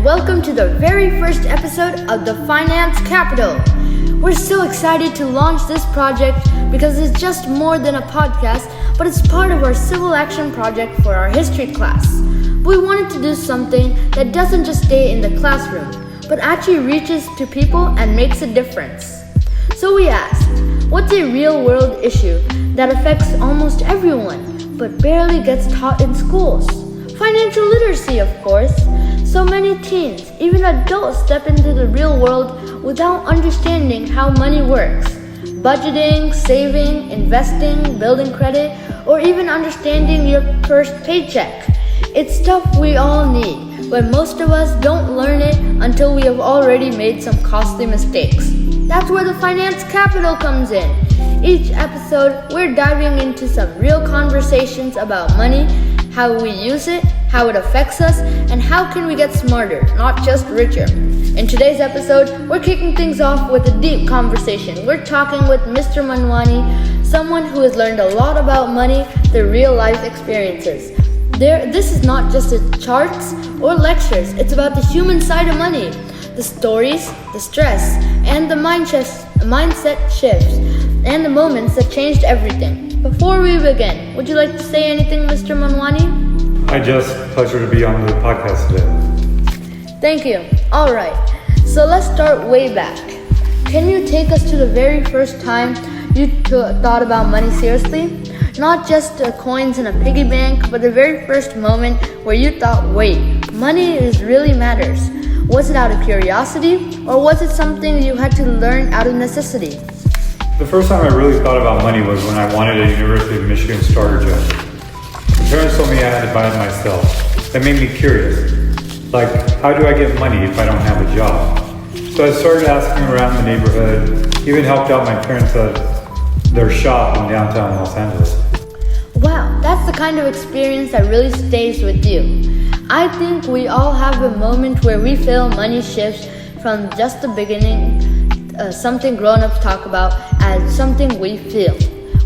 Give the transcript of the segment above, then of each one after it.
welcome to the very first episode of the Finance Capital. We're so excited to launch this project because it's just more than a podcast, but it's part of our civil action project for our history class. We wanted to do something that doesn't just stay in the classroom, but actually reaches to people and makes a difference. So we asked, what's a real-world issue that affects almost everyone, but barely gets taught in schools? Financial literacy, of course. So many teens, even adults, step into the real world without understanding how money works. Budgeting, saving, investing, building credit, or even understanding your first paycheck. It's stuff we all need, but most of us don't learn it until we have already made some costly mistakes. That's where the Finance Capital comes in. Each episode, we're diving into some real conversations about money, how we use it, how it affects us, and how can we get smarter, not just richer. In today's episode, we're kicking things off with a deep conversation. We're talking with Mr. Manwani, someone who has learned a lot about money through real-life experiences. This is not just charts or lectures. It's about the human side of money, the stories, the stress, and the mindset shifts, and the moments that changed everything. Before we begin, would you like to say anything, Mr. Manwani? Pleasure to be on the podcast today. Thank you. All right, so let's start way back. Can you take us to the very first time you thought about money seriously? Not just coins in a piggy bank, but the very first moment where you thought, wait, money really matters. Was it out of curiosity, or was it something you had to learn out of necessity? The first time I really thought about money was when I wanted a University of Michigan starter jet. My parents told me I had to buy it myself. That made me curious. Like, how do I get money if I don't have a job? So I started asking around the neighborhood, even helped out my parents at their shop in downtown Los Angeles. Wow, that's the kind of experience that really stays with you. I think we all have a moment where we feel money shifts from just the beginning, something grown-ups talk about, as something we feel.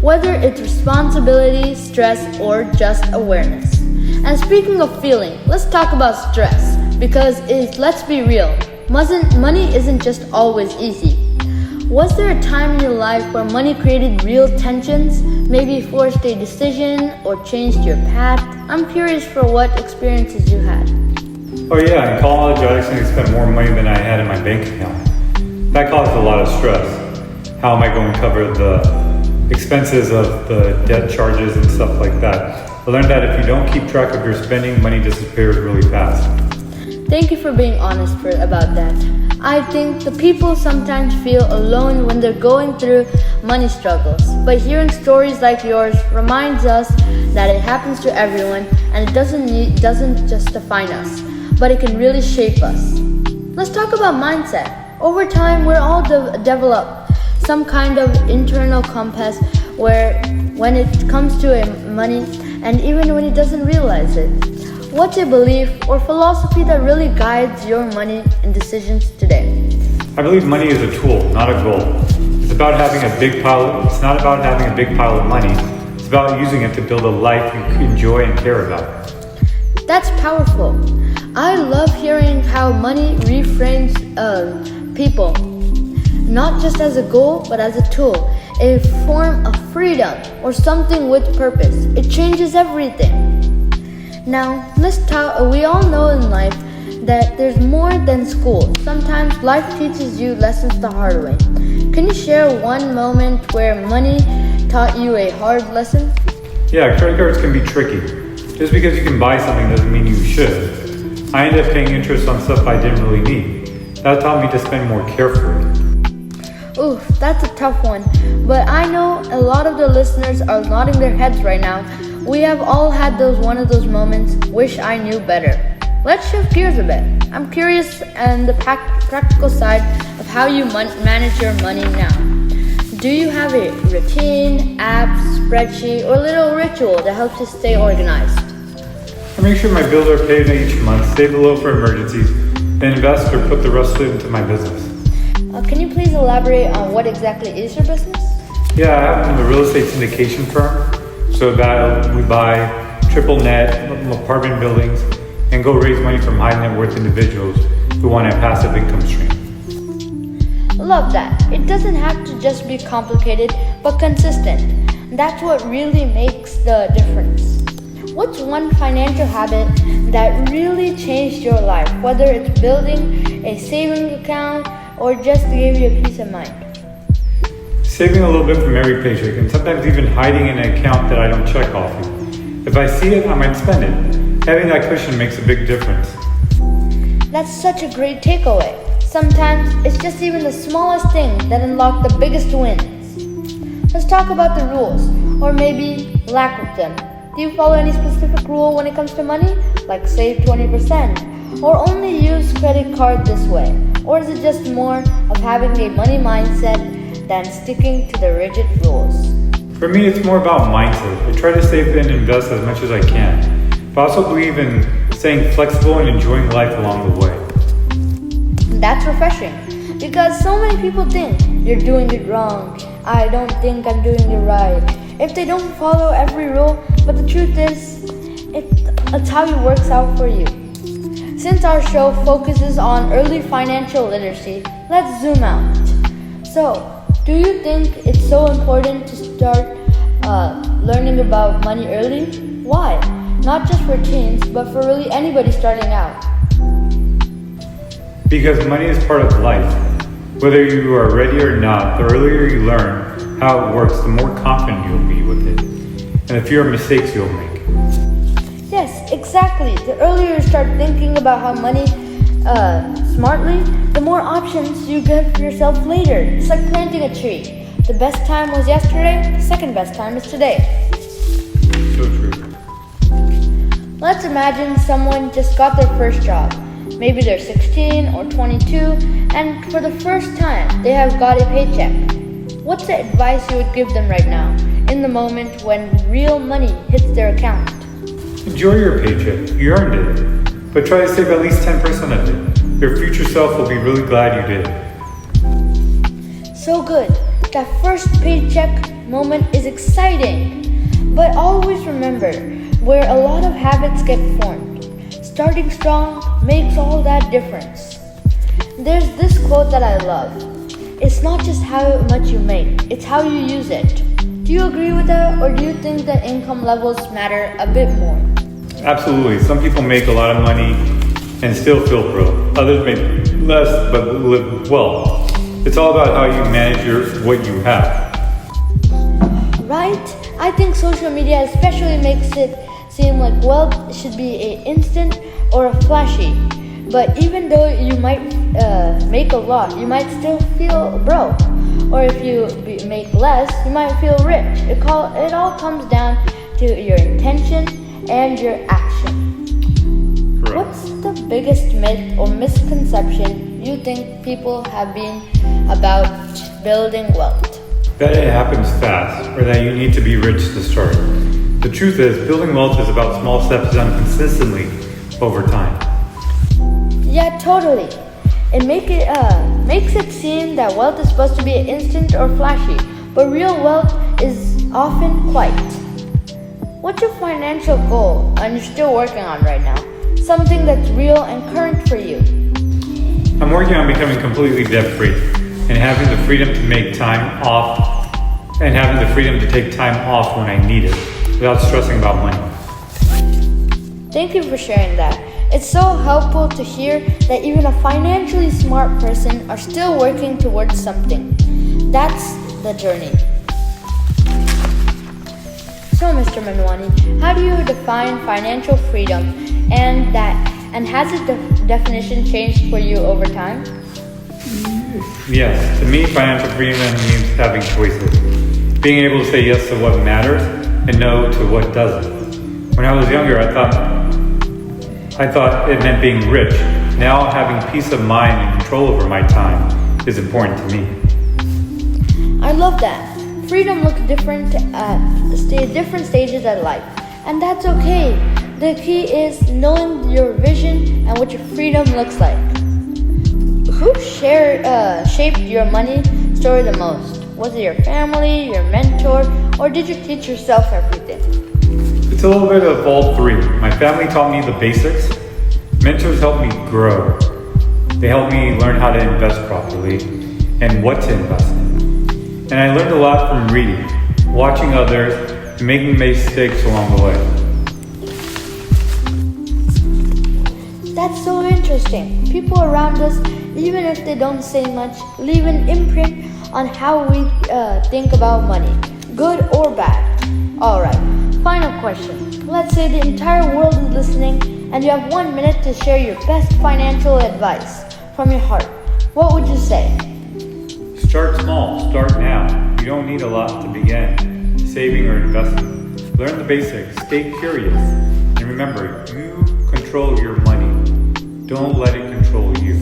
Whether it's responsibility, stress, or just awareness. And speaking of feeling, let's talk about stress, because let's be real, money isn't just always easy. Was there a time in your life where money created real tensions, maybe forced a decision or changed your path? I'm curious for what experiences you had. Oh yeah, in college I actually spent more money than I had in my bank account. That caused a lot of stress. How am I going to cover the expenses of the debt charges and stuff like that? I learned that if you don't keep track of your spending, money disappears really fast. Thank you for being honest about that. I think the people sometimes feel alone when they're going through money struggles, but hearing stories like yours reminds us that it happens to everyone and it doesn't just define us, but it can really shape us. Let's talk about mindset. Over time, we're all develop some kind of internal compass where when it comes to money, and even when he doesn't realize it. What's a belief or philosophy that really guides your money and decisions today? I believe money is a tool, not a goal. It's not about having a big pile of money. It's about using it to build a life you enjoy and care about. That's powerful. I love hearing how money reframes people, not just as a goal, but as a tool, a form of freedom or something with purpose. It changes everything. Now, we all know in life that there's more than school. Sometimes life teaches you lessons the hard way. Can you share one moment where money taught you a hard lesson? Yeah, credit cards can be tricky. Just because you can buy something doesn't mean you should. I ended up paying interest on stuff I didn't really need. That taught me to spend more carefully. Oof, that's a tough one. But I know a lot of the listeners are nodding their heads right now. We have all had one of those moments, wish I knew better. Let's shift gears a bit. I'm curious on the practical side of how you manage your money now. Do you have a routine, app, spreadsheet, or little ritual that helps you stay organized? I make sure my bills are paid each month, save a little for emergencies, then invest or put the rest of it into my business. Can you please elaborate on what exactly is your business? Yeah, I have a real estate syndication firm. So that we buy triple net apartment buildings and and go raise money from high net worth individuals who want a passive income stream. Love that. It doesn't have to just be complicated, but consistent. That's what really makes the difference. What's one financial habit that really changed your life, whether it's building a saving account or just gave you a peace of mind? Saving a little bit from every paycheck, and sometimes even hiding in an account that I don't check often. If I see it, I might spend it. Having that cushion makes a big difference. That's such a great takeaway. Sometimes it's just even the smallest things that unlock the biggest wins. Let's talk about the rules, or maybe lack of them. Do you follow any specific rule when it comes to money? Like save 20%, or only use credit card this way? Or is it just more of having a money mindset than sticking to the rigid rules? For me, it's more about mindset. I try to save and invest as much as I can, but I also believe in staying flexible and enjoying life along the way. That's refreshing, because so many people think you're doing it wrong. I don't think I'm doing it right. If they don't follow every rule, but the truth is, it's how it works out for you. Since our show focuses on early financial literacy, let's zoom out. So, do you think it's so important to start learning about money early? Why? Not just for teens, but for really anybody starting out. Because money is part of life. Whether you are ready or not, the earlier you learn how it works, the more confident you'll be with it, and the fewer mistakes you'll make. Yes, exactly. The earlier you start thinking about how money smartly, the more options you give yourself later. It's like planting a tree. The best time was yesterday, the second best time is today. So true. Let's imagine someone just got their first job. Maybe they're 16 or 22, and for the first time, they have got a paycheck. What's the advice you would give them right now, in the moment when real money hits their account? Enjoy your paycheck. You earned it. But try to save at least 10% of it. Your future self will be really glad you did. So good. That first paycheck moment is exciting. But always remember where a lot of habits get formed. Starting strong makes all that difference. There's this quote that I love. It's not just how much you make, it's how you use it. Do you agree with that, or do you think that income levels matter a bit more? Absolutely. Some people make a lot of money and still feel broke. Others make less but live well. It's all about how you manage what you have. Right? I think social media especially makes it seem like wealth should be an instant or a flashy. But even though you might make a lot, you might still feel broke. Or if you make less, you might feel rich. It all comes down to your intention and your action. Correct. What's the biggest myth or misconception you think people have been about building wealth? That it happens fast, or that you need to be rich to start. The truth is, building wealth is about small steps done consistently over time. Yeah, totally. It makes it seem that wealth is supposed to be instant or flashy, but real wealth is often quiet. What's your financial goal and you're still working on right now? Something that's real and current for you. I'm working on becoming completely debt-free and having the freedom to make time off and having the freedom to take time off when I need it without stressing about money. Thank you for sharing that. It's so helpful to hear that even a financially smart person are still working towards something. That's the journey. So, Mr. Manwani, how do you define financial freedom, and has the definition changed for you over time? Yes, to me, financial freedom means having choices. Being able to say yes to what matters and no to what doesn't. When I was younger, I thought it meant being rich. Now having peace of mind and control over my time is important to me. I love that. Freedom looks different at different stages of life, and that's okay. The key is knowing your vision and what your freedom looks like. Who shaped your money story the most? Was it your family, your mentor, or did you teach yourself everything? It's a little bit of all three. My family taught me the basics. Mentors help me grow. They help me learn how to invest properly and what to invest in. And I learned a lot from reading, watching others, and making mistakes along the way. That's so interesting. People around us, even if they don't say much, leave an imprint on how we think about money, good or bad. Alright, final question. Let's say the entire world is listening and you have 1 minute to share your best financial advice from your heart. What would you say? Start small, start now. You don't need a lot to begin saving or investing. Learn the basics, stay curious, and remember, you control your money. Don't let it control you.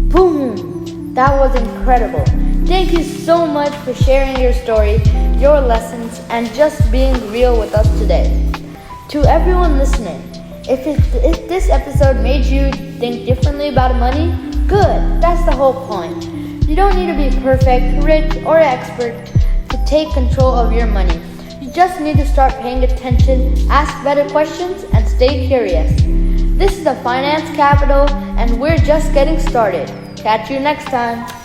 Boom! That was incredible. Thank you so much for sharing your story, your lessons, and just being real with us today. To everyone listening, if this episode made you think differently about money, good. That's the whole point. You don't need to be perfect, rich, or expert to take control of your money. You just need to start paying attention, ask better questions, and stay curious. This is the Finance Capital, and we're just getting started. Catch you next time.